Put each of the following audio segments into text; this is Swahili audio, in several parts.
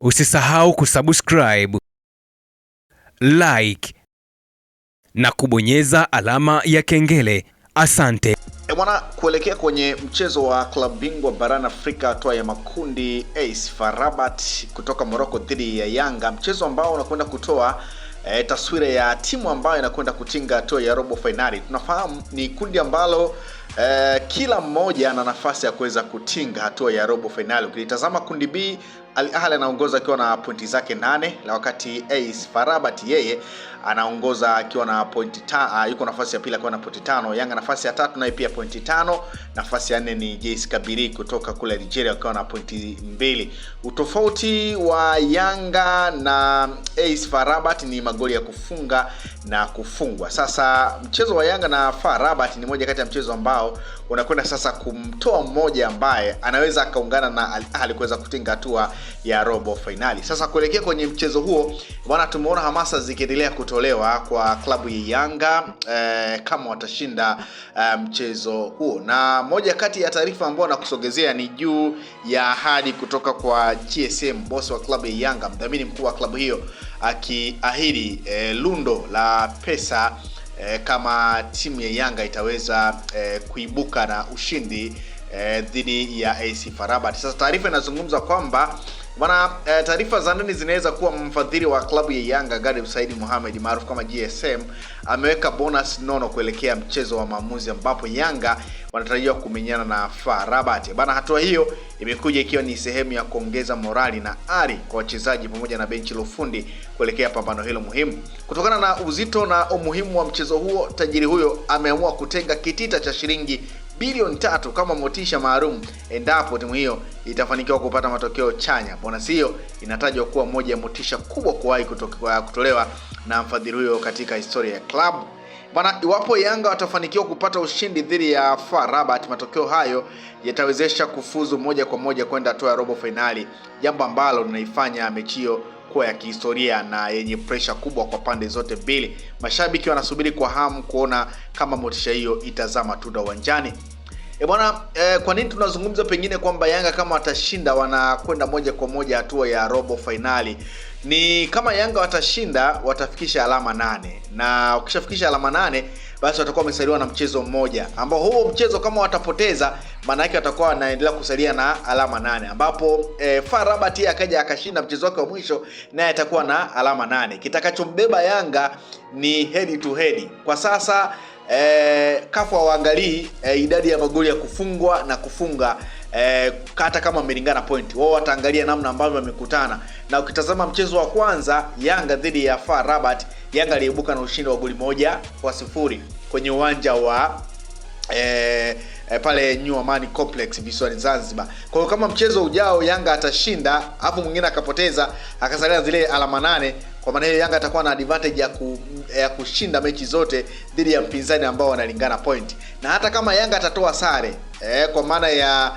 Usisahau kusubscribe, like na kubonyeza alama ya kengele. Asante. Bwana, kuelekea kwenye mchezo wa klabu bingwa barani Afrika hatua ya makundi, AS FAR Rabat kutoka Morocco dhidi ya Yanga, mchezo ambao unakwenda kutoa taswira ya timu ambayo inakwenda kutinga hatua ya robo finali. Tunafahamu ni kundi ambalo kila mmoja ana nafasi ya kuweza kutinga hatua ya robo finali. Ukitazama kundi B, Al Ahly anaongoza akiwa na pointi zake 8, na wakati AS FAR Rabat yeye anaongoza akiwa na pointi yuko nafasi ya pili akiwa na pointi 5. Yanga nafasi ya 3 naye pia pointi 5. Nafasi ya 4 ni JS Kabylie kutoka kule Nigeria akiwa na pointi 2. Utofauti wa Yanga na AS FAR Rabat ni magoli ya kufunga na kufungwa. Sasa mchezo wa Yanga na FAR Rabat ni moja kati ya mchezo ambao unakwenda sasa kumtoa mmoja ambaye anaweza akaungana na Al Ahly kuweza kutinga hatua ya robo finali. Sasa kuelekea kwenye mchezo huo bwana, tumeona hamasa zikiendelea kutolewa kwa klabu ya Yanga kama watashinda mchezo huo, na moja kati ya taarifa ambayo nakusogezea ni juu ya ahadi kutoka kwa GSM, boss wa klabu ya Yanga, mdhamini mkuu wa klabu hiyo, akiahidi lundo la pesa kama timu ya Yanga itaweza kuibuka na ushindi dhidi ya AS FAR Rabat. Sasa taarifa inazungumza kwamba bwana, taarifa za ndani zinaweza kuwa mfadhili wa klabu ya Yanga Gharib Said Mohamed maarufu kama GSM ameweka bonus nono kuelekea mchezo wa maamuzi ambapo Yanga wanatarajiwa kumenyana na FAR Rabat. Bana, hatua hiyo imekuja ikiwa ni sehemu ya kuongeza morali na ari kwa wachezaji pamoja na benchi la ufundi kuelekea pambano hilo muhimu. Kutokana na uzito na umuhimu wa mchezo huo, tajiri huyo ameamua kutenga kitita cha shilingi bilioni 3 kama motisha maalum endapo timu hiyo itafanikiwa kupata matokeo chanya. Bonus hiyo inatajwa kuwa moja ya motisha kubwa kuwahi kutolewa na mfadhili huyo katika historia ya club. Bana, iwapo Yanga watafanikiwa kupata ushindi dhidi ya FAR Rabat, matokeo hayo yatawezesha kufuzu moja kwa moja kwenda hatua ya robo finali, jambo ambalo linaifanya mechi hiyo kuwa ya kihistoria na yenye pressure kubwa kwa pande zote mbili. Mashabiki wanasubiri kwa hamu kuona kama motisha hiyo itazaa matunda uwanjani. Bwana, kwa nini tunazungumza pengine kwamba Yanga kama watashinda wanakwenda moja kwa moja hatua ya robo finali? Ni kama Yanga watashinda watafikisha alama 8, na ukishafikisha alama 8 basi watakuwa wamesaliwa na mchezo mmoja, ambao huo mchezo kama watapoteza maana yake watakuwa wanaendelea kusalia na alama 8, ambapo FAR Rabat akaja akashinda mchezo wake wa mwisho naye atakuwa na alama 8. Kitakachombeba Yanga ni head to head. Kwa sasa kafu waangalii idadi ya magoli ya kufungwa na kufunga hata kama wamelingana point. Wao wataangalia namna ambavyo wamekutana. Na ukitazama mchezo wa kwanza Yanga dhidi ya FAR Rabat, Yanga aliibuka na ushindi wa goli 1-0 kwenye uwanja wa pale New Amani Complex visiwani Zanzibar. Kwa hiyo kama mchezo ujao Yanga atashinda afu mwingine akapoteza akasalia zile alama 8, kwa maana hiyo Yanga atakuwa na advantage ya kushinda mechi zote dhidi ya mpinzani ambao wanalingana point. Na hata kama Yanga atatoa sare kwa maana ya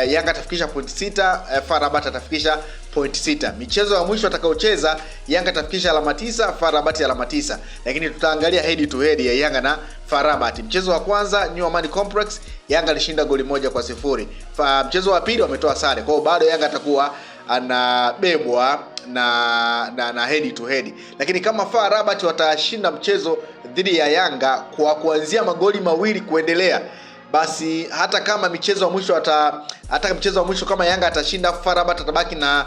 Yanga atafikisha point 6, FAR Rabat atafikisha point 6. Michezo ya mwisho atakaocheza Yanga atafikisha alama 9, FAR Rabat alama 9. Lakini tutaangalia head to head ya Yanga na FAR Rabat. Mchezo wa kwanza New Amani Complex Yanga alishinda goli 1-0. Mchezo wa pili wametoa sare. Kwa hiyo bado Yanga atakuwa anabebwa na head to head. Lakini kama FAR Rabat watashinda mchezo dhidi ya Yanga kwa kuanzia magoli 2 kuendelea, basi hata kama mchezo wa mwisho kama Yanga atashinda, FAR Rabat atabaki na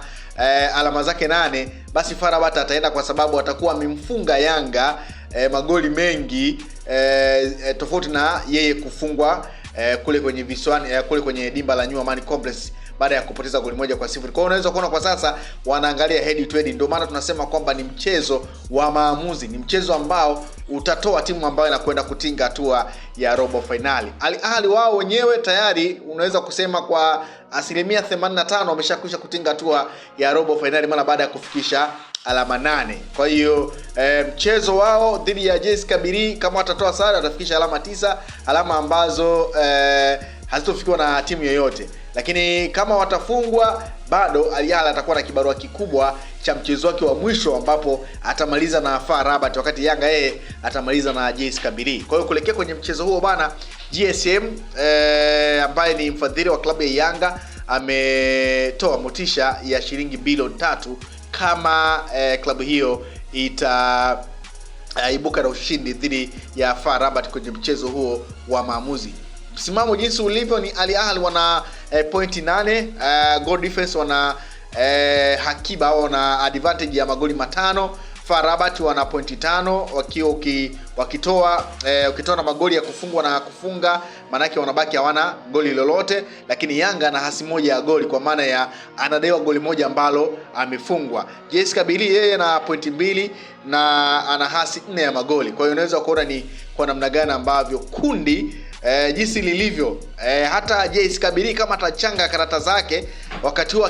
alama zake 8, basi FAR Rabat ataenda kwa sababu atakuwa amemfunga Yanga magoli mengi tofauti na yeye kufungwa kule kwenye visiwani kule kwenye dimba la New Amani Complex baada ya kupoteza goli 1-0. Kwa hiyo unaweza kuona kwa sasa wanaangalia head to head. Ndio maana tunasema kwamba ni mchezo wa maamuzi, ni mchezo ambao utatoa timu ambayo inakwenda kutinga hatua ya robo finali. Al Ahly wao wenyewe tayari unaweza kusema kwa 85% wameshakwisha kutinga hatua ya robo finali mara baada ya kufikisha alama 8. Kwa hiyo mchezo wao dhidi ya JS Kabylie kama watatoa sare watafikisha alama 9, alama ambazo hazitofikiwa na timu yoyote. Lakini kama watafungwa bado Al Ahly atakuwa na kibarua kikubwa cha mchezo wake wa mwisho ambapo atamaliza na FAR Rabat, wakati Yanga yeye atamaliza na JS Kabylie. Kwa hiyo kuelekea kwenye mchezo huo bana, GSM ambaye ni mfadhili wa klabu ya Yanga ametoa motisha ya shilingi bilioni 3 kama klabu hiyo itaibuka na ushindi dhidi ya FAR Rabat kwenye mchezo huo wa maamuzi. Msimamo jinsi ulivyo ni Al Ahly wana pointi 8, goal difference wana hakiba wana advantage ya magoli 5. FAR Rabat wana pointi 5 wakiwa ukitoa na magoli ya kufungwa na kufunga, maana yake wanabaki hawana goli lolote. Lakini Yanga ana hasi moja ya goli, kwa maana ya anadaiwa goli moja ambalo amefungwa. JS Kabylie yeye na pointi 2 na ana hasi 4 ya magoli. Kwa hiyo unaweza kuona ni kwa namna gani ambavyo kundi jinsi lilivyo. Hata JS Kabylie kama atachanga karata zake wakati huo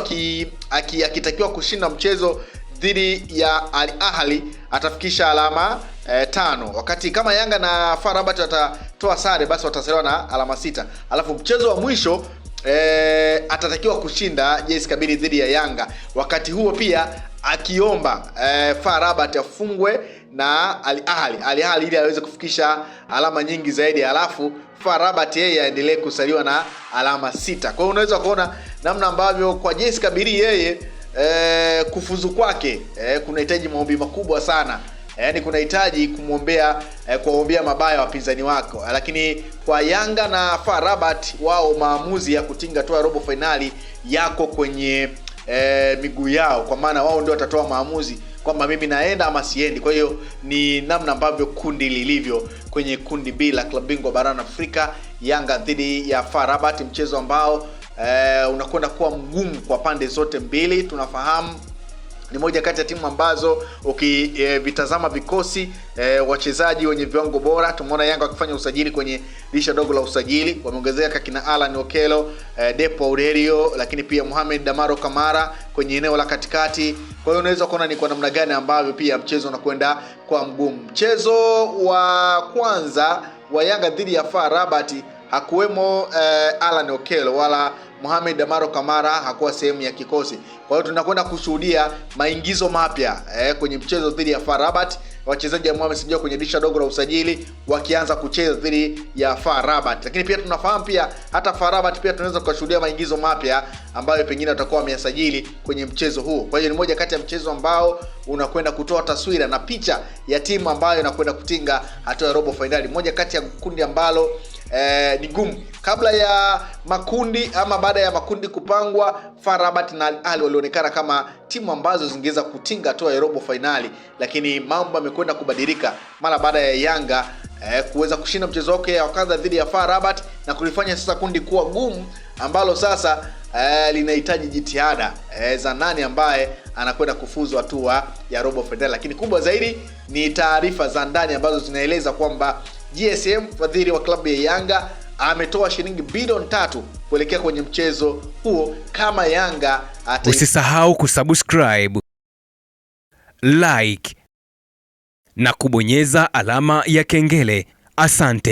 akitakiwa kushinda mchezo dhidi ya Al Ahly atafikisha alama 5, wakati kama Yanga na FAR Rabat watatoa sare basi watasaliwa na alama 6. Alafu mchezo wa mwisho atatakiwa kushinda JS Kabylie dhidi ya Yanga, wakati huo pia akiomba FAR Rabat afungwe na Al Ahly ili aweze kufikisha alama nyingi zaidi, alafu FAR Rabat yeye aendelee kusaliwa na alama 6. Kwa hiyo unaweza kuona namna ambavyo kwa JS Kabylie yeye kufuzu kwake kunahitaji maombi makubwa sana. Yaani kunahitaji kuombea mabaya wapinzani wako. Lakini kwa Yanga na FAR Rabat wao maamuzi ya kutinga tu robo finali yako kwenye miguu yao, kwa maana wao ndio watatoa maamuzi kwamba mimi naenda ama siendi. Kwa hiyo ni namna ambavyo kundi lilivyo kwenye kundi B la klabu bingwa barani Afrika, Yanga dhidi ya FAR Rabat, mchezo ambao unakwenda kuwa mgumu kwa pande zote mbili. Tunafahamu ni moja kati ya timu ambazo ukivitazama vikosi wachezaji wenye viwango bora. Tumeona Yanga wakifanya usajili kwenye dirisha dogo la usajili, wameongezeka kina Alan Okello, Depo Aurelio, lakini pia Mohamed Damaro Kamara kwenye eneo la katikati. Kwa hiyo unaweza kuona ni kwa namna gani ambavyo pia mchezo unakwenda kwa mgumu. Mchezo wa kwanza wa Yanga dhidi ya FAR Rabat hakuwemo Alan Okello wala Mohamed Damaro Kamara hakuwa sehemu ya kikosi. Kwa hiyo tunakwenda kushuhudia maingizo mapya kwenye mchezo dhidi ya FAR Rabat. Wachezaji ambao wamesajiliwa kwenye dirisha dogo la usajili wakianza kucheza dhidi ya FAR Rabat. Lakini pia tunafahamu pia hata FAR Rabat pia tunaweza kushuhudia maingizo mapya ambayo pengine watakuwa wameyasajili kwenye mchezo huo. Kwa hiyo ni moja kati ya mchezo ambao unakwenda kutoa taswira na picha ya timu ambayo inakwenda kutinga hatua ya robo finali. Moja kati ya kundi ambalo ni gumu. Kabla ya makundi ama baada ya makundi kupangwa, FAR Rabat na Al Ahly walionekana kama timu ambazo zingeweza kutinga hatua ya robo finali, lakini mambo yamekwenda kubadilika mara baada ya Yanga kuweza kushinda mchezo wake wa kwanza dhidi ya FAR Rabat na kulifanya sasa kundi kuwa gumu ambalo sasa linahitaji jitihada za nani ambaye anakwenda kufuzu hatua ya robo finali. Lakini kubwa zaidi ni taarifa za ndani ambazo zinaeleza kwamba GSM, mfadhili wa klabu ya Yanga, ametoa shilingi bilioni 3 kuelekea kwenye mchezo huo kama Yanga Usisahau kusubscribe, like na kubonyeza alama ya kengele. Asante.